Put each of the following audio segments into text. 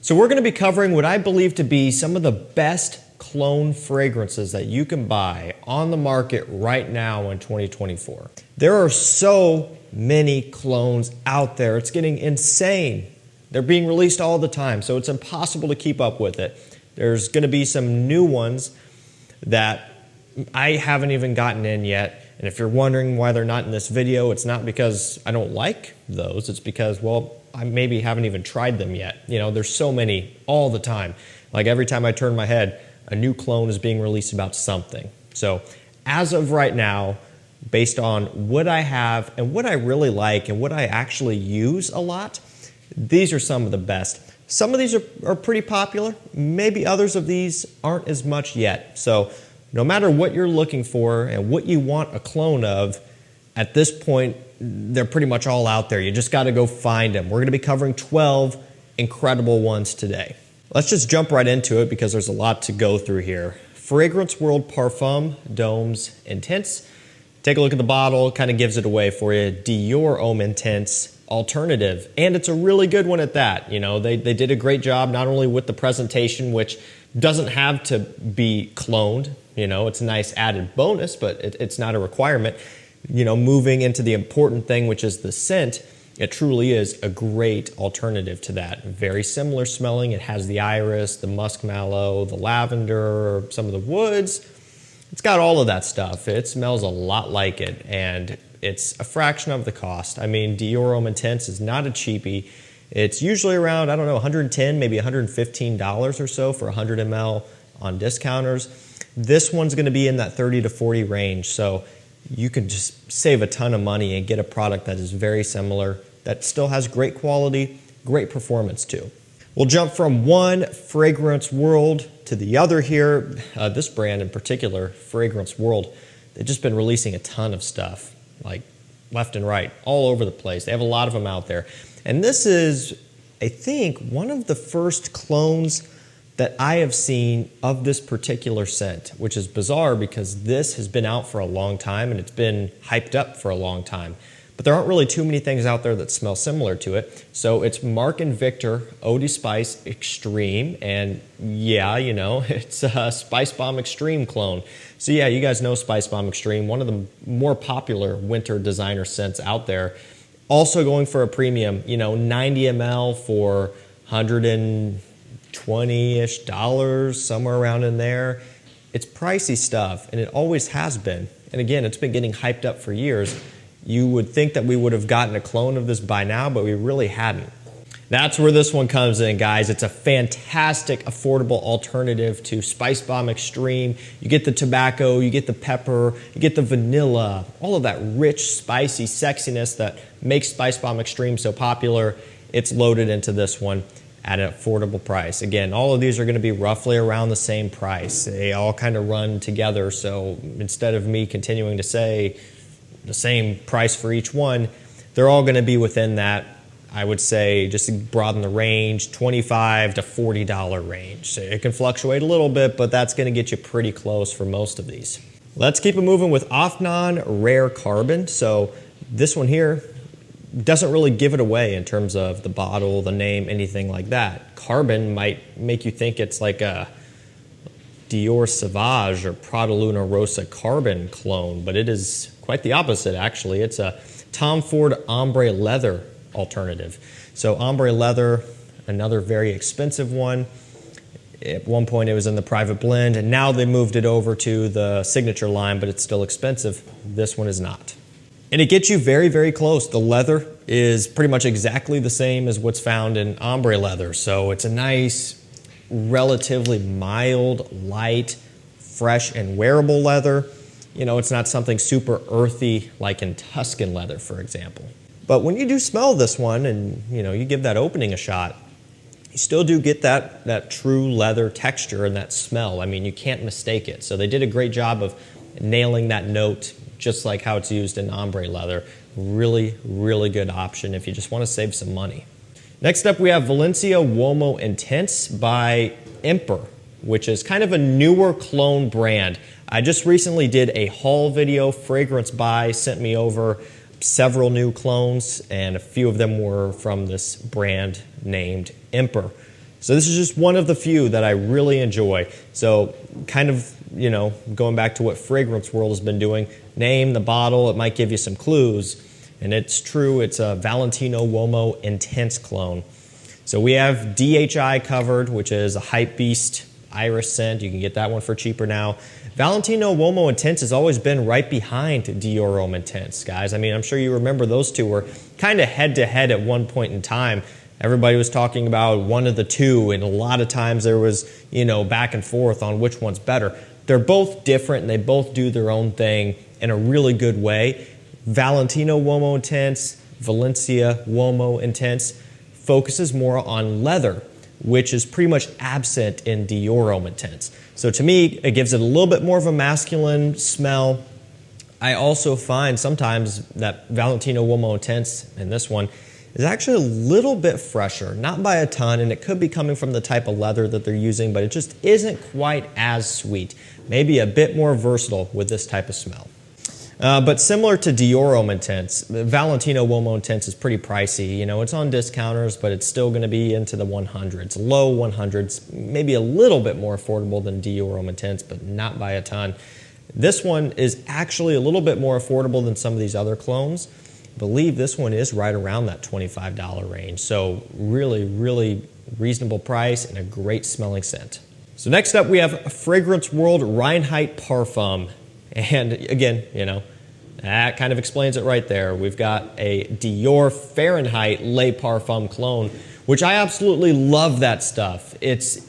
So we're going to be covering what I believe to be some of the best cologne fragrances that you can buy on the market right now in 2024. There are so many colognes out there. It's getting insane. They're being released all the time, so it's impossible to keep up with it. There's going to be some new ones that I haven't even gotten in yet. And if you're wondering why they're not in this video, it's not because I don't like those. It's because, well, I maybe haven't even tried them yet. You know, there's so many all the time. Like every time I turn my head, a new cologne is being released about something. So as of right now, based on what I have and what I really like and what I actually use a lot, these are some of the best. Some of these are pretty popular. Maybe others of these aren't as much yet. So no matter what you're looking for and what you want a clone of, at this point, they're pretty much all out there. You just got to go find them. We're going to be covering 12 incredible ones today. Let's just jump right into it because there's a lot to go through here. Fragrance World Parfum Homme Intense. Take a look at the bottle, kind of gives it away for you. Dior Homme Intense alternative, and it's a really good one at that. You know, they did a great job not only with the presentation, which doesn't have to be cloned. You know, it's a nice added bonus, but it's not a requirement. You know, moving into the important thing, which is the scent, it truly is a great alternative to that. Very similar smelling. It has the iris, the musk mallow, the lavender, some of the woods. It's got all of that stuff. It smells a lot like it, and it's a fraction of the cost. I mean, Dior Homme Intense is not a cheapie. It's usually around, I don't know, $110, maybe $115 or so for 100 ml on discounters. This one's going to be in that 30 to 40 range, so you can just save a ton of money and get a product that is very similar, that still has great quality, great performance too. We'll jump from one fragrance world to the other here. This brand in particular, Fragrance World, they've just been releasing a ton of stuff, like left and right, all over the place. They have a lot of them out there. And this is, I think, one of the first clones that I have seen of this particular scent, which is bizarre because this has been out for a long time and it's been hyped up for a long time. But there aren't really too many things out there that smell similar to it. So it's Marc & Victor Eau de Spice Extreme, and yeah, you know, it's a Spicebomb Extreme clone. So yeah, you guys know Spicebomb Extreme, one of the more popular winter designer scents out there. Also going for a premium, you know, 90 ml for $120-ish, somewhere around in there. It's pricey stuff, and it always has been. And again, it's been getting hyped up for years. You would think that we would have gotten a clone of this by now, but we really hadn't. That's where this one comes in, guys. It's a fantastic, affordable alternative to Spicebomb Extreme. You get the tobacco, you get the pepper, you get the vanilla, all of that rich, spicy sexiness that makes Spicebomb Extreme so popular. It's loaded into this one at an affordable price. Again, all of these are going to be roughly around the same price. They all kind of run together, so instead of me continuing to say the same price for each one, they're all going to be within that, I would say, just to broaden the range, $25 to $40 range. So it can fluctuate a little bit, but that's going to get you pretty close for most of these. Let's keep it moving with Afnan Rare Carbon. So this one here doesn't really give it away in terms of the bottle, the name, anything like that. Carbon might make you think it's like a Dior Sauvage or Prada Luna Rosa Carbon clone, but it is quite the opposite, actually. It's a Tom Ford Ombre Leather alternative. So Ombre Leather, another very expensive one. At one point it was in the private blend, and now they moved it over to the signature line, but it's still expensive. This one is not. And it gets you very, very close. The leather is pretty much exactly the same as what's found in Ombre Leather. So it's a nice, relatively mild, light, fresh, and wearable leather. You know, it's not something super earthy like in Tuscan leather, for example. But when you do smell this one and, you know, you give that opening a shot, you still do get that true leather texture and that smell. I mean, you can't mistake it. So they did a great job of nailing that note, just like how it's used in Ombre Leather. Really, really good option if you just want to save some money. Next up, we have Valentino Uomo Intense by Emperor, which is kind of a newer clone brand. I just recently did a haul video. Fragrance Buy sent me over several new clones, and a few of them were from this brand named Emperor. So this is just one of the few that I really enjoy. So kind of, you know, going back to what Fragrance World has been doing, name the bottle, it might give you some clues. And it's true, it's a Valentino Uomo Intense cologne. So we have DHI covered, which is a hype beast iris scent. You can get that one for cheaper now. Valentino Uomo Intense has always been right behind Dior Homme Intense, guys. I mean, I'm sure you remember those two were kind of head-to-head at one point in time. Everybody was talking about one of the two, and a lot of times there was, you know, back and forth on which one's better. They're both different, and they both do their own thing in a really good way. Valentino Uomo Intense, Valencia Uomo Intense focuses more on leather, which is pretty much absent in Dior Homme Intense. So to me, it gives it a little bit more of a masculine smell. I also find sometimes that Valentino Uomo Intense in this one is actually a little bit fresher, not by a ton, and it could be coming from the type of leather that they're using, but it just isn't quite as sweet. Maybe a bit more versatile with this type of smell. But similar to Dior Homme Intense, Valentino Uomo Intense is pretty pricey. You know, it's on discounters, but it's still going to be into the 100s, low 100s, maybe a little bit more affordable than Dior Homme Intense, but not by a ton. This one is actually a little bit more affordable than some of these other clones. I believe this one is right around that $25 range. So really, really reasonable price and a great smelling scent. So next up we have Fragrance World Fahrenheit Parfum. And again, you know, that kind of explains it right there. We've got a Dior Fahrenheit Le Parfum cologne, which I absolutely love that stuff. It's,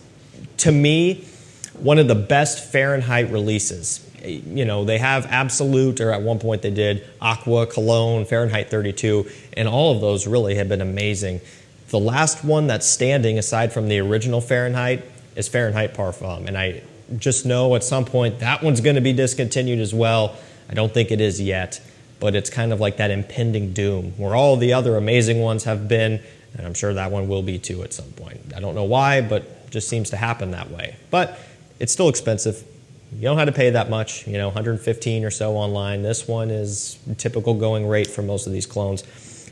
to me, one of the best Fahrenheit releases. You know, they have Absolute, or at one point they did Aqua, Cologne, Fahrenheit 32, and all of those really have been amazing. The last one that's standing, aside from the original Fahrenheit, is Fahrenheit Parfum, and I just know at some point that one's going to be discontinued as well. I don't think it is yet, but it's kind of like that impending doom where all the other amazing ones have been, and I'm sure that one will be too at some point. I don't know why, but it just seems to happen that way. But it's still expensive. You don't have to pay that much, you know, $115 or so online. This one is typical going rate for most of these clones.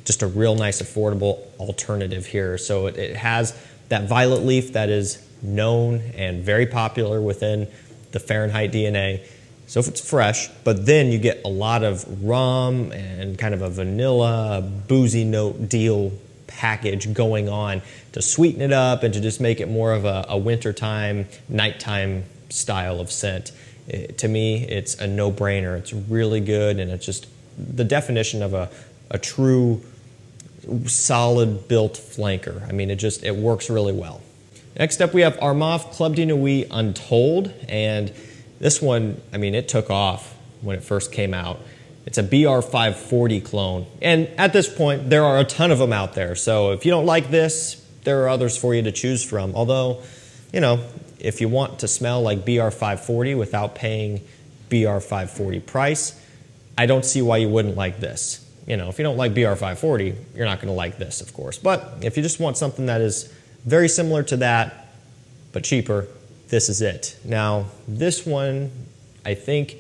Just a real nice affordable alternative here. So it has that violet leaf that is known and very popular within the Fahrenheit DNA. So if it's fresh, but then you get a lot of rum and kind of a vanilla, boozy note deal package going on to sweeten it up and to just make it more of a wintertime, nighttime style of scent. To me, it's a no-brainer. It's really good, and it's just the definition of a true solid built flanker. I mean, it works really well. Next up, we have Armaf Club de Nuit Untold, and this one, I mean, it took off when it first came out. It's a BR540 clone, and at this point, there are a ton of them out there, so if you don't like this, there are others for you to choose from, although, you know, if you want to smell like BR540 without paying BR540 price, I don't see why you wouldn't like this. You know, if you don't like BR540, you're not going to like this, of course, but if you just want something that is very similar to that, but cheaper, this is it. Now, this one, I think,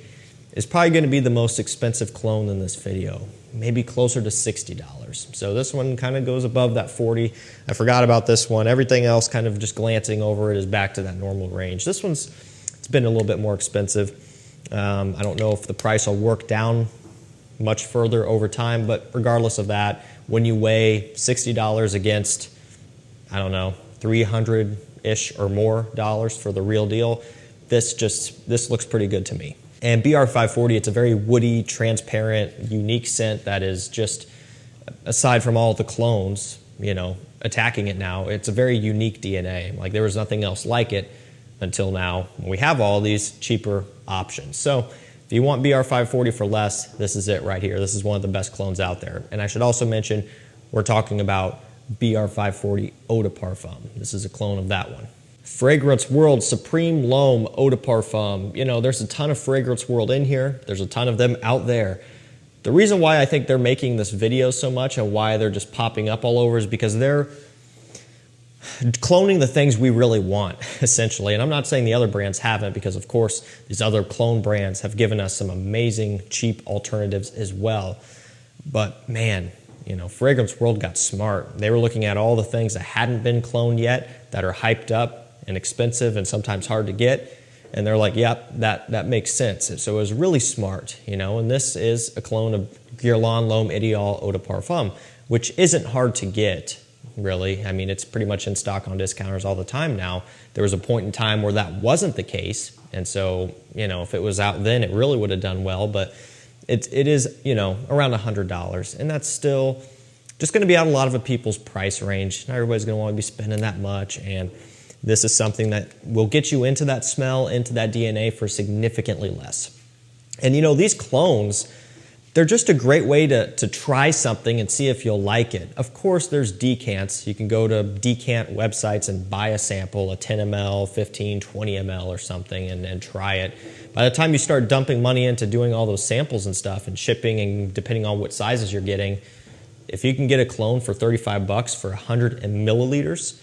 is probably going to be the most expensive clone in this video, maybe closer to $60. So this one kind of goes above that 40. I forgot about this one. Everything else, kind of just glancing over it, is back to that normal range. This one's, it's been a little bit more expensive. I don't know if the price will work down much further over time, but regardless of that, when you weigh $60 against, I don't know, 300-ish or more dollars for the real deal, this looks pretty good to me. And BR540, it's a very woody, transparent, unique scent that is just, aside from all the clones, you know, attacking it now, it's a very unique DNA. Like, there was nothing else like it until now. We have all these cheaper options. So if you want BR540 for less, this is it right here. This is one of the best clones out there. And I should also mention, we're talking about BR540 Eau de Parfum. This is a clone of that one. Fragrance World Supreme L'Homme Eau de Parfum. You know, there's a ton of Fragrance World in here. There's a ton of them out there. The reason why I think they're making this video so much and why they're just popping up all over is because they're cloning the things we really want, essentially. And I'm not saying the other brands haven't, because of course these other clone brands have given us some amazing cheap alternatives as well. But man, you know, Fragrance World got smart. They were looking at all the things that hadn't been cloned yet, that are hyped up and expensive and sometimes hard to get. And they're like, yep, that makes sense. So it was really smart, you know, and this is a clone of Guerlain L'Homme Ideal Eau de Parfum, which isn't hard to get, really. I mean, it's pretty much in stock on discounters all the time now. There was a point in time where that wasn't the case, and so, you know, if it was out then, it really would have done well, but it is, you know, around $100, and that's still just going to be out a lot of people's price range. Not everybody's going to want to be spending that much, and this is something that will get you into that smell, into that DNA for significantly less. And you know, these clones, they're just a great way to try something and see if you'll like it. Of course, there's decants. You can go to decant websites and buy a sample, a 10 ml, 15, 20 ml or something, and try it. By the time you start dumping money into doing all those samples and stuff and shipping, and depending on what sizes you're getting, if you can get a clone for $35 for 100 milliliters,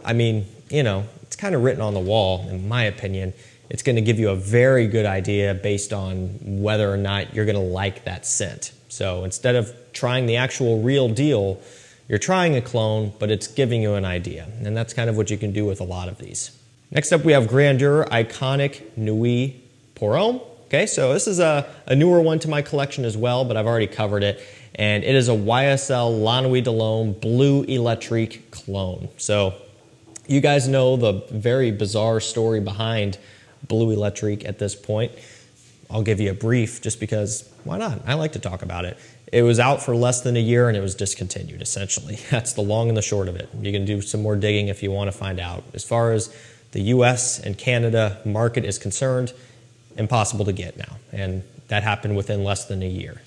I mean, you know, it's kind of written on the wall, in my opinion. It's going to give you a very good idea based on whether or not you're going to like that scent. So instead of trying the actual real deal, you're trying a clone, but it's giving you an idea. And that's kind of what you can do with a lot of these. Next up, we have Grandeur Iconic Nuit Pour Homme. Okay, so this is a newer one to my collection as well, but I've already covered it. And it is a YSL La Nuit de l'Homme Bleu Electrique clone. So you guys know the very bizarre story behind Bleu Electrique at this point. I'll give you a brief just because, why not? I like to talk about it. It was out for less than a year and it was discontinued, essentially. That's the long and the short of it. You can do some more digging if you want to find out. As far as the US and Canada market is concerned, impossible to get now. And that happened within less than a year.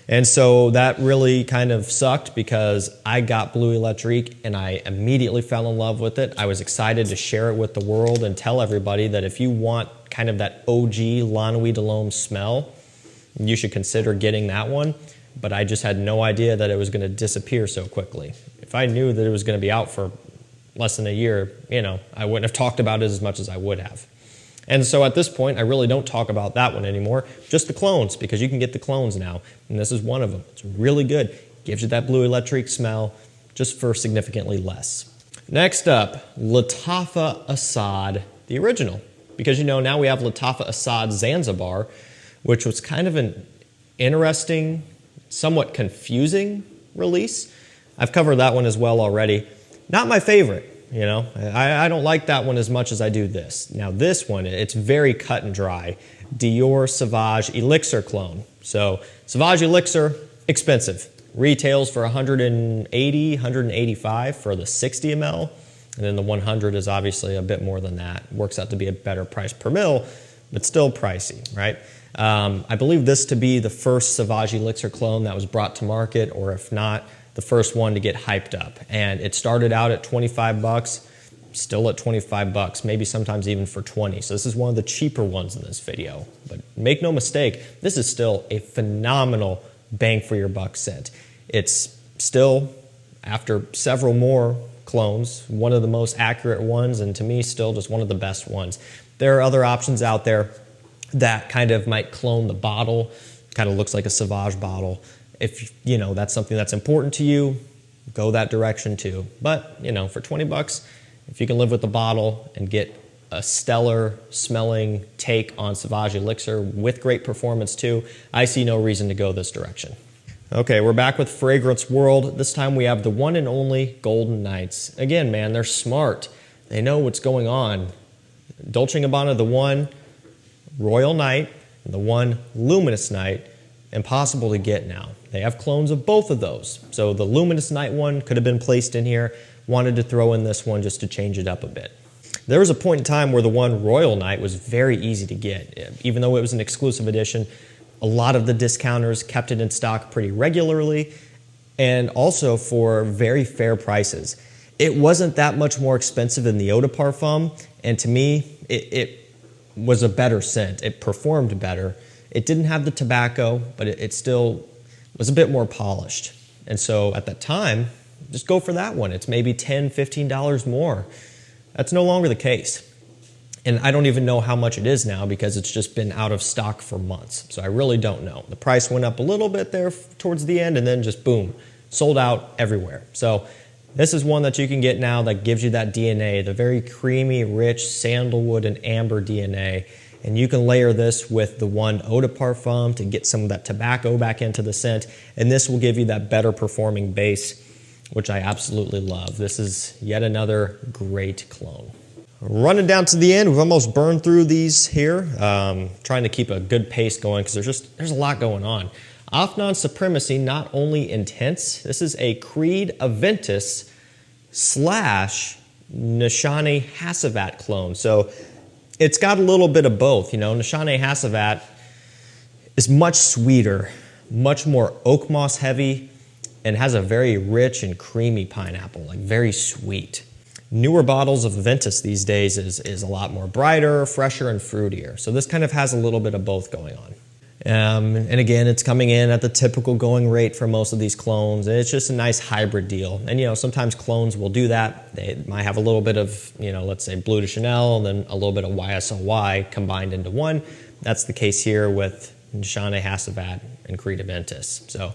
And so that really kind of sucked because I got Bleu Electrique and I immediately fell in love with it. I was excited to share it with the world and tell everybody that if you want kind of that OG La Nuit de l'Homme smell, you should consider getting that one. But I just had no idea that it was going to disappear so quickly. If I knew that it was going to be out for less than a year, you know, I wouldn't have talked about it as much as I would have. And so at this point, I really don't talk about that one anymore, just the clones, because you can get the clones now, and this is one of them. It's really good. Gives you that Bleu Electrique smell, just for significantly less. Next up, Lattafa Assad, the original. Because, you know, now we have Lattafa Assad Zanzibar, which was kind of an interesting, somewhat confusing release. I've covered that one as well already. Not my favorite. You know, I don't like that one as much as I do this. Now this one, it's very cut and dry. Dior Sauvage Elixir clone. So Sauvage Elixir, expensive. Retails for $180, $185 for the 60 ml. And then the 100 is obviously a bit more than that. Works out to be a better price per mil, but still pricey, right? I believe this to be the first Sauvage Elixir clone that was brought to market, or if not, the first one to get hyped up. And it started out at $25, still at $25, maybe sometimes even for 20. So this is one of the cheaper ones in this video. But make no mistake, this is still a phenomenal bang for your buck scent. It's still, after several more clones, one of the most accurate ones, and to me still just one of the best ones. There are other options out there that kind of might clone the bottle, kind of looks like a Sauvage bottle. If, you know, that's something that's important to you, go that direction too. But, you know, for 20 bucks, if you can live with the bottle and get a stellar smelling take on Sauvage Elixir with great performance too, I see no reason to go this direction. Okay, we're back with Fragrance World. This time we have the one and only Golden Nights. Again, man, they're smart. They know what's going on. Dolce & Gabbana, the one Royal Night, and the one Luminous Night, impossible to get now. They have clones of both of those. So the Luminous Night one could have been placed in here. Wanted to throw in this one just to change it up a bit. There was a point in time where the one Royal Night was very easy to get. Even though it was an exclusive edition, a lot of the discounters kept it in stock pretty regularly and also for very fair prices. It wasn't that much more expensive than the Eau de Parfum, and to me, it was a better scent. It performed better. It didn't have the tobacco, but it still was a bit more polished. And so at that time, just go for that one. It's maybe $10, $15 more. That's no longer the case. And I don't even know how much it is now because it's just been out of stock for months. So I really don't know. The price went up a little bit there towards the end and then just boom, sold out everywhere. So This is one that you can get now that gives you that DNA, the very creamy, rich sandalwood and amber DNA. And you can layer this with the one eau de parfum to get some of that tobacco back into the scent. And this will give you that better performing base, which I absolutely love. This is yet another great cologne. Running down to the end, we've almost burned through these here. Trying to keep a good pace going because there's a lot going on. Afnan Supremacy, Not Only Intense. This is a Creed Aventus / Nishane Hacivat clone. So it's got a little bit of both. You know, Nishane Hacivat is much sweeter, much more oak moss heavy, and has a very rich and creamy pineapple, like very sweet. Newer bottles of Aventus these days is a lot more brighter, fresher, and fruitier. So this kind of has a little bit of both going on. And again, it's coming in at the typical going rate for most of these clones. It's just a nice hybrid deal. And, you know, sometimes clones will do that. They might have a little bit of, you know, let's say Bleu de Chanel and then a little bit of YSLY combined into one. That's the case here with Nishane Hacivat and Creed Aventus. So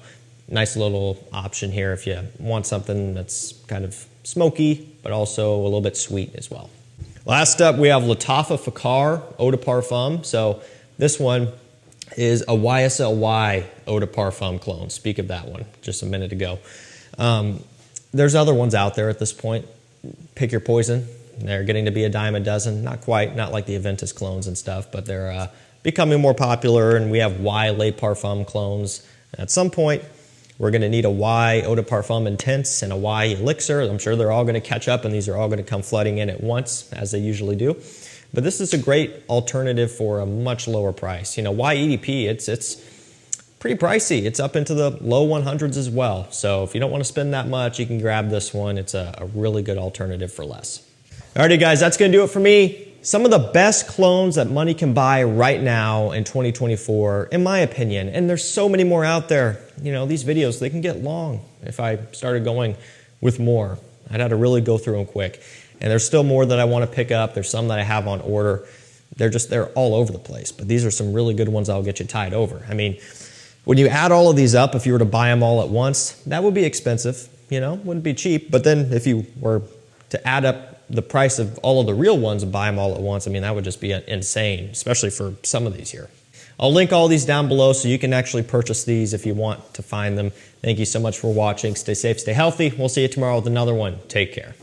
nice little option here if you want something that's kind of smoky, but also a little bit sweet as well. Last up, we have Lattafa Fakar Eau de Parfum. So this one is a YSLY Eau de Parfum clone. Speak of that one just a minute ago. There's other ones out there at this point. Pick your poison. They're getting to be a dime a dozen. Not quite, not like the Aventus clones and stuff, but they're becoming more popular, and we have Y Le Parfum clones. At some point, we're going to need a Y Eau de Parfum Intense and a Y Elixir. I'm sure they're all going to catch up, and these are all going to come flooding in at once, as they usually do. But this is a great alternative for a much lower price. You know, YEDP, it's pretty pricey. It's up into the low 100s as well. So if you don't want to spend that much, you can grab this one. It's a really good alternative for less. Alrighty guys, that's going to do it for me. Some of the best clones that money can buy right now in 2024, in my opinion. And there's so many more out there. You know, these videos, they can get long if I started going with more. I'd have to really go through them quick. And there's still more that I want to pick up. There's some that I have on order. They're all over the place. But these are some really good ones that'll get you tied over. I mean, when you add all of these up, if you were to buy them all at once, that would be expensive. You know, wouldn't be cheap. But then if you were to add up the price of all of the real ones and buy them all at once, I mean, that would just be insane, especially for some of these here. I'll link all these down below so you can actually purchase these if you want to find them. Thank you so much for watching. Stay safe, stay healthy. We'll see you tomorrow with another one. Take care.